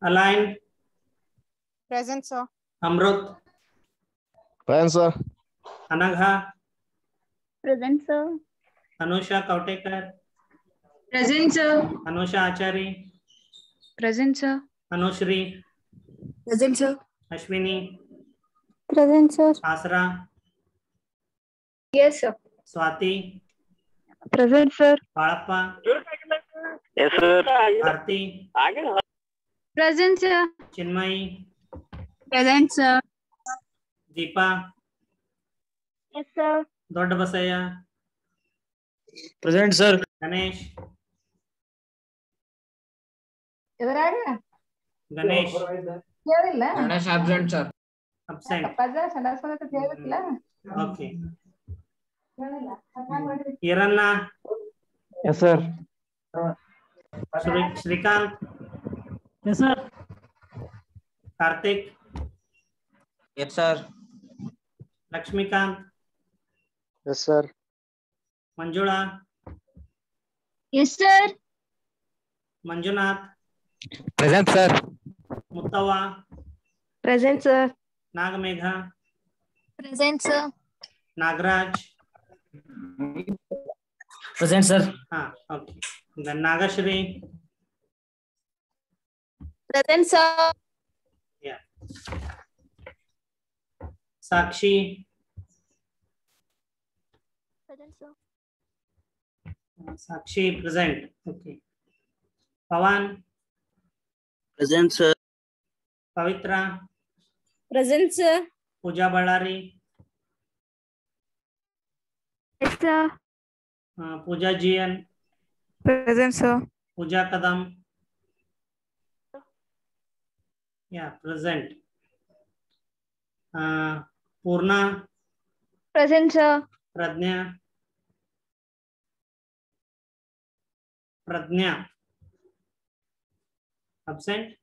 Align. Present, sir. Amrut. Present, sir. Anagha. Present, sir. Anusha Kautekar. Present, sir. Anusha Achari. Present, sir. Anushri. Present, sir. Ashwini. Present, sir. Asra. Yes, sir. Swati. Present, sir. Palappa. Yes, sir. Arti. Present, sir. Chinmayi. Present, sir. Deepa. Yes, sir. Dodda Basaya. Present, sir. Ganesh. Ganesh. Ganesh. Ganesh absent, sir. Absent. Okay. Hiranna. Yes, sir. Shrikant. Yes, sir. Karthik. Yes, sir. Lakshmikant. Yes, sir. Manjula. Yes, sir. Manjunath. Present, sir. Muttawa. Present, sir. Nagamegha. Present, sir. Nagraj. Present, sir. Okay. Then Nagashri. Present, sir. Yeah. Sakshi. Present, sir. Sakshi present. Okay. Pawan. Present, sir. Pavitra. Present, sir. Pooja Ballari. Yes, sir. Pooja Jian. Present, sir. Pooja Kadam. Yeah, present. Purna. Present, sir. Pradnya. Pradnya. Absent.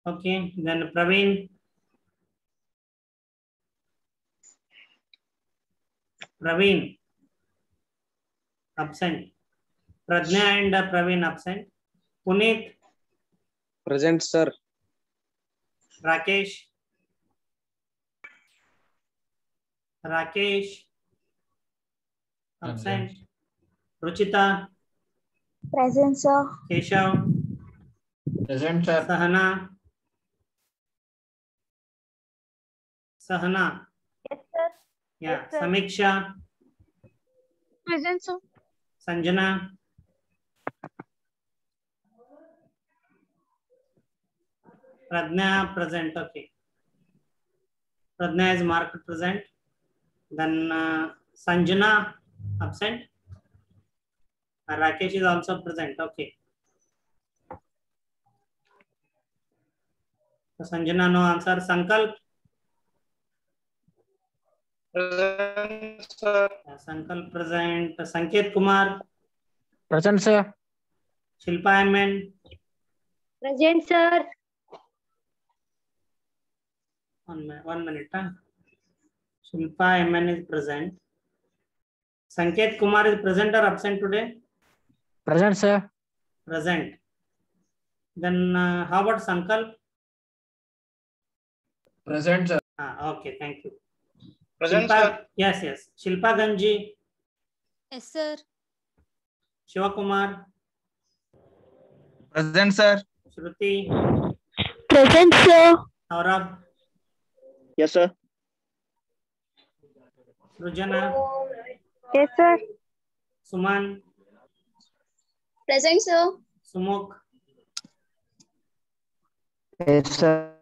Okay. Then Praveen. Praveen. Absent. Pradnya and Praveen absent. Puneet. Present, sir. Rakesh. Rakesh. Absent. Ruchita. Present, sir. Keshav. Present, sir. Sahana. Sahana. Yes, sir. Yeah. Yes, sir. Samiksha. Present, sir. Sanjana. Pradnya present. Okay. Pradnya is marked present. Then Sanjana absent. Rakesh is also present. Okay. So Sanjana no answer. Sankalp. Present, sir. Sankalp present. Sanket Kumar. Present, sir. Shilpa MN. Present, sir. 1 minute. Shilpa MN is present. Sanket Kumar is present or absent today? Present, sir. Present. Then how about Sankalp? Present, sir. Okay, thank you. Present, Shilpa, sir. yes. Shilpa Ganji. Yes, sir. Shiva Kumar. Present, sir. Shruti. Present, sir. Saurabh. Yes, sir. Srujana. Yes, sir. Suman. Present, sir. Sumukh. Yes, sir.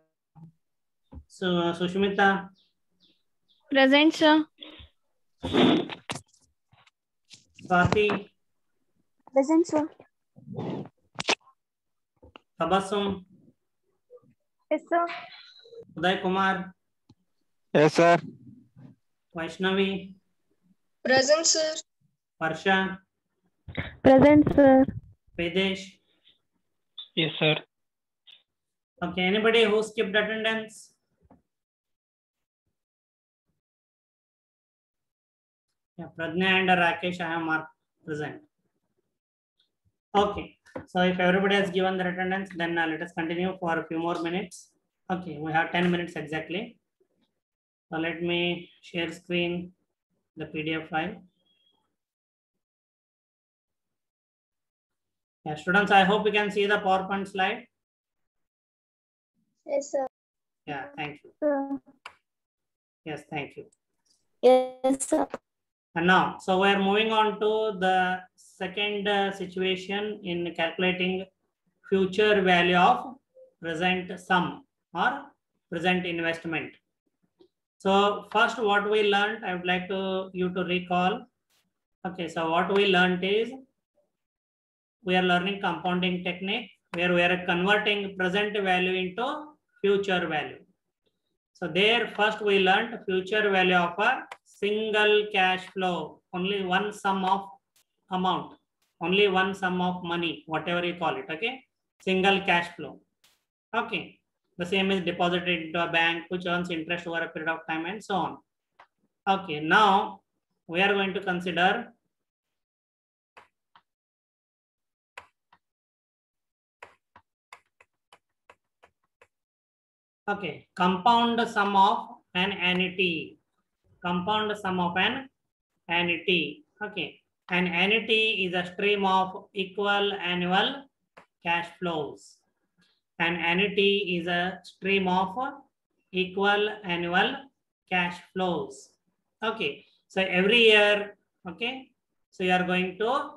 Sushmita. Present, sir. Swati. Present, sir. Tabassum. Yes, sir. Uday Kumar. Yes, sir. Vaishnavi. Present, sir. Varsha. Present, sir. Vedesh. Yes, sir. Okay, anybody who skipped attendance? Yeah, Pradnya and Rakesh I have marked present. Okay. So if everybody has given their attendance, then let us continue for a few more minutes. Okay, we have 10 minutes exactly. So let me share screen the PDF file. Yeah, students, I hope you can see the PowerPoint slide. Yes, sir. Yeah, thank you. Sir. Yes, thank you. Yes, sir. And now, so we are moving on to the second situation in calculating future value of present sum or present investment. So first what we learned, I would like you to recall. Okay, so what we learned is we are learning compounding technique where we are converting present value into future value. So there first we learned future value of a single cash flow, only one sum of amount, only one sum of money, whatever you call it, okay? Single cash flow, okay? The same is deposited into a bank which earns interest over a period of time and so on. Okay, now we are going to consider okay, compound sum of an annuity. Compound sum of an annuity. Okay, an annuity is a stream of equal annual cash flows. An annuity is a stream of equal annual cash flows. Okay, so every year, okay, so you are going to,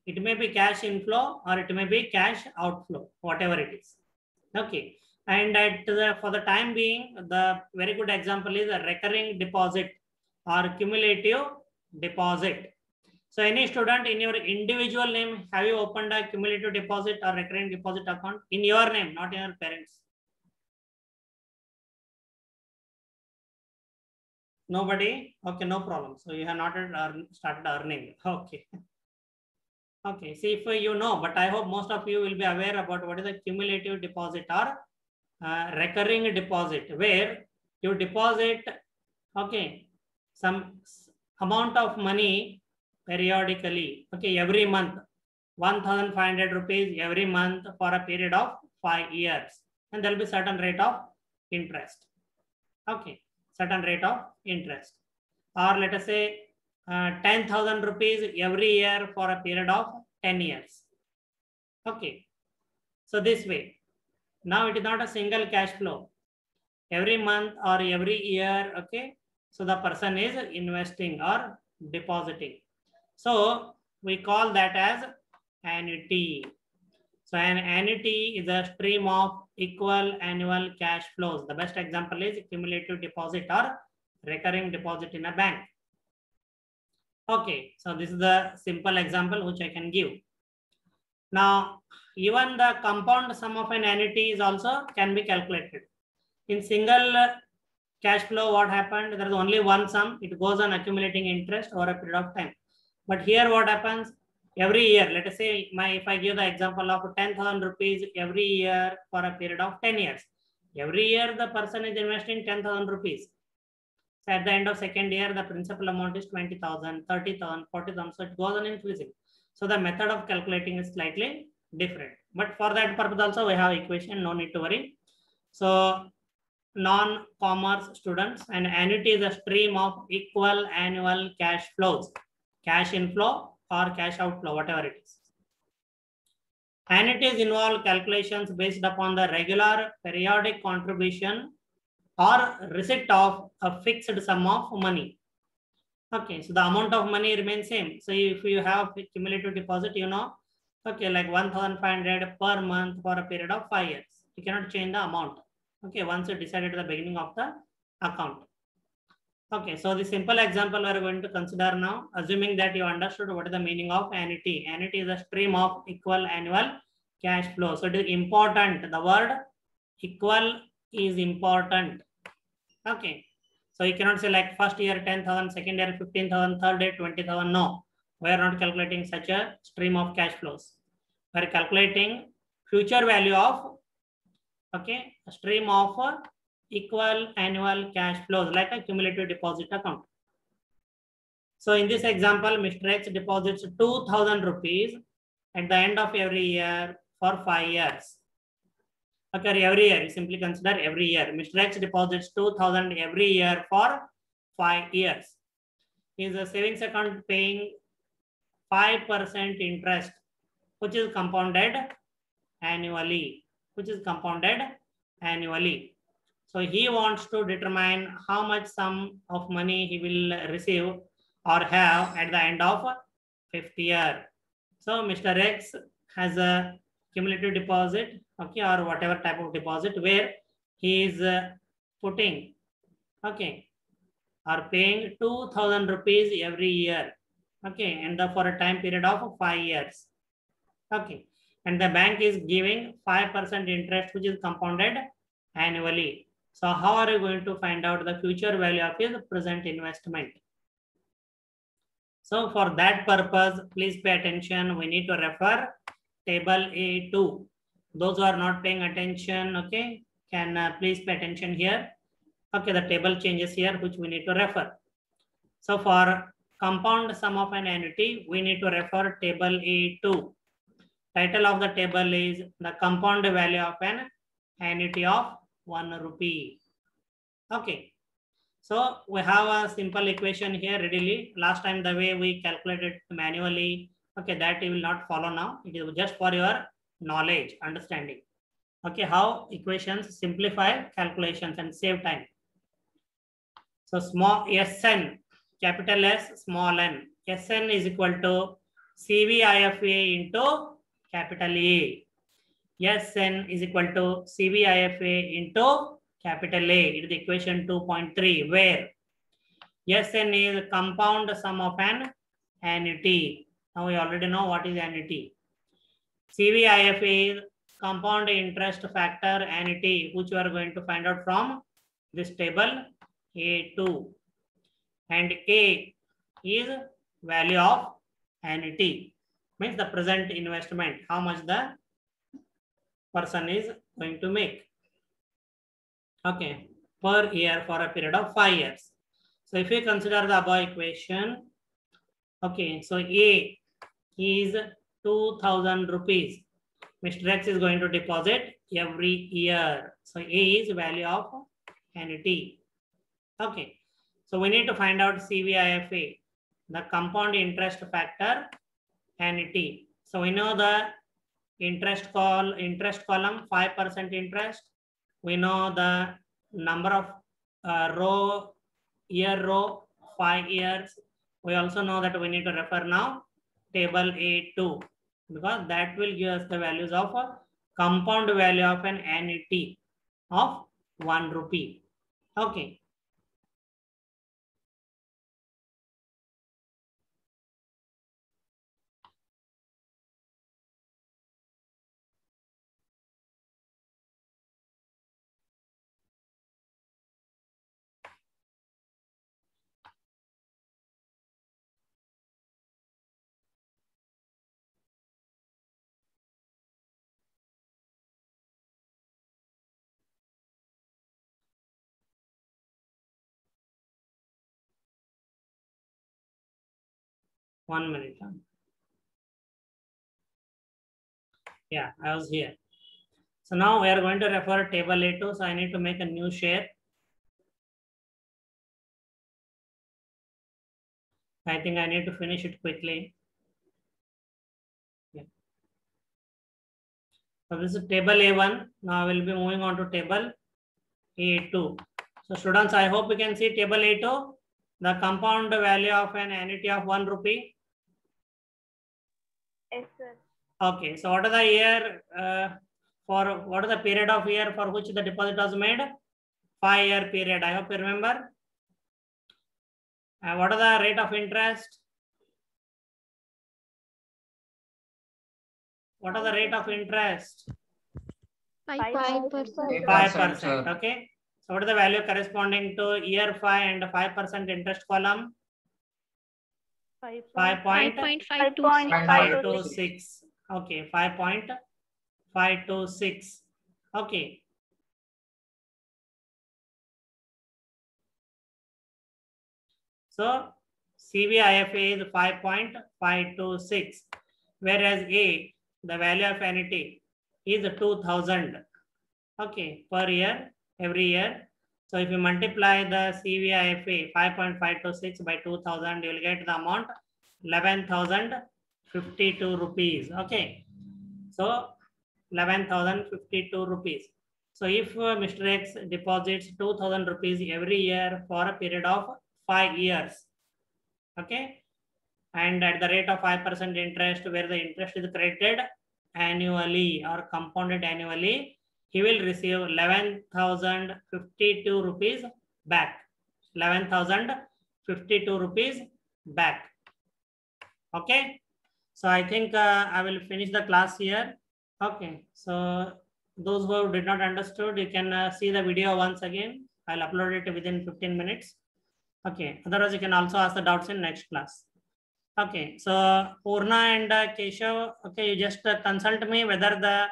it may be cash inflow or it may be cash outflow, whatever it is. Okay, and for the time being, the very good example is a recurring deposit or cumulative deposit. So any student in your individual name, have you opened a cumulative deposit or recurring deposit account in your name, not in your parents? Nobody? Okay, no problem. So you have not started earning. Okay. Okay, see if you know, but I hope most of you will be aware about what is a cumulative deposit or recurring deposit, where you deposit, okay, some amount of money periodically, okay, every month, 1,500 rupees every month for a period of 5 years. And there will be certain rate of interest. Okay, certain rate of interest. Or let us say 10,000 rupees every year for a period of 10 years. Okay, so this way. Now it is not a single cash flow. Every month or every year, okay, so the person is investing or depositing. So we call that as annuity. So an annuity is a stream of equal annual cash flows. The best example is cumulative deposit or recurring deposit in a bank. Okay, so this is the simple example which I can give. Now, even the compound sum of an annuity is also can be calculated. In single cash flow, what happened? There is only one sum. It goes on accumulating interest over a period of time. But here what happens? Every year, let us say if I give the example of 10,000 rupees every year for a period of 10 years. Every year the person is investing 10,000 rupees. So at the end of second year, the principal amount is 20,000, 30,000, 40,000. So it goes on increasing. So the method of calculating is slightly different. But for that purpose also we have equation, no need to worry. So non-commerce students, and annuity is a stream of equal annual cash flows, cash inflow or cash outflow, whatever it is. Annuities involve calculations based upon the regular periodic contribution or receipt of a fixed sum of money. Okay, so the amount of money remains same. So if you have cumulative deposit, you know, okay, like 1,500 per month for a period of 5 years. You cannot change the amount. Okay, once you decided at the beginning of the account. Okay, so the simple example we are going to consider now, assuming that you understood what is the meaning of annuity. Annuity is a stream of equal annual cash flow. So it is important. The word equal is important. Okay, so you cannot say like first year 10,000, second year 15,000, third year 20,000. No, we are not calculating such a stream of cash flows. We are calculating future value of, okay, a stream of equal annual cash flows like a cumulative deposit account. So in this example, Mr. X deposits 2,000 rupees at the end of every year for 5 years. Okay, every year, you simply consider every year. Mr. X deposits 2,000 every year for 5 years. Is a savings account paying 5% interest, which is compounded annually, So he wants to determine how much sum of money he will receive or have at the end of 5th year. So Mr. X has a cumulative deposit, okay, or whatever type of deposit where he is putting, okay, or paying 2,000 rupees every year, okay, and for a time period of 5 years, okay, and the bank is giving 5% interest, which is compounded annually. So how are you going to find out the future value of his present investment? So for that purpose, please pay attention. We need to refer table A2. Those who are not paying attention, okay, can please pay attention here. Okay, the table changes here, which we need to refer. So for compound sum of an annuity, we need to refer table A2. Title of the table is the compound value of an annuity of 1 rupee. Okay. So we have a simple equation here readily. Last time the way we calculated manually, okay, that you will not follow now. It is just for your knowledge, understanding. Okay, how equations simplify calculations and save time. So small Sn, capital S, small n. Sn is equal to CVIFA into capital A. Sn is equal to CVIFA into capital A. It is equation 2.3, where Sn is compound sum of an annuity. Now we already know what is annuity. CVIFA is compound interest factor annuity, which we are going to find out from this table A2. And A is value of annuity, means the present investment, how much the person is going to make, okay, per year for a period of 5 years. So if we consider the above equation, okay, so A is 2,000 rupees. Mr. X is going to deposit every year. So A is value of annuity. Okay, so we need to find out CVIFA, the compound interest factor annuity. So we know the interest column 5% interest. We know the number of row 5 years. We also know that we need to refer now table A2, because that will give us the values of a compound value of an annuity of 1 rupee. Okay. One minute. Yeah, I was here. So now we are going to refer table A2. So I need to make a new share. I think I need to finish it quickly. Yeah. So this is table A1. Now I will be moving on to table A2. So students, I hope you can see table A2, the compound value of an annuity of 1 rupee. Yes, sir. Okay, so what are the year what is the period of year for which the deposit was made? 5-year period. I hope you remember. What are the rate of interest? What are the rate of interest? 5%. 5%. Okay. So what is the value corresponding to year 5 and 5% interest column? 5.526. Okay, 5.526. Okay. So CVIFA is 5.526. whereas A, the value of annuity is 2,000. Okay, per year, every year. So if you multiply the CVIFA 5.526 by 2,000, you will get the amount 11,052 rupees. Okay, so 11,052 rupees. So if Mr. X deposits 2,000 rupees every year for a period of 5 years, okay, and at the rate of 5% interest, where the interest is credited annually or compounded annually, he will receive 11,052 rupees back. 11,052 rupees back. Okay. So I think I will finish the class here. Okay. So those who did not understood, you can see the video once again. I'll upload it within 15 minutes. Okay. Otherwise, you can also ask the doubts in next class. Okay. So Purna and Keshav, okay, you just consult me whether the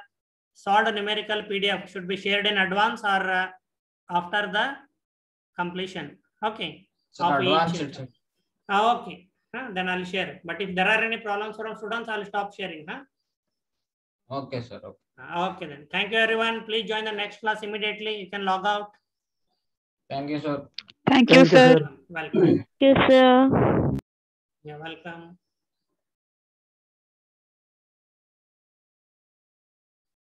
solved numerical PDF should be shared in advance or after the completion. Okay. So advance. Okay. Then I'll share. But if there are any problems from students, I'll stop sharing. Okay, sir. Okay then. Thank you, everyone. Please join the next class immediately. You can log out. Thank you, sir. Thank you, sir. Welcome. Yes, sir. You're welcome.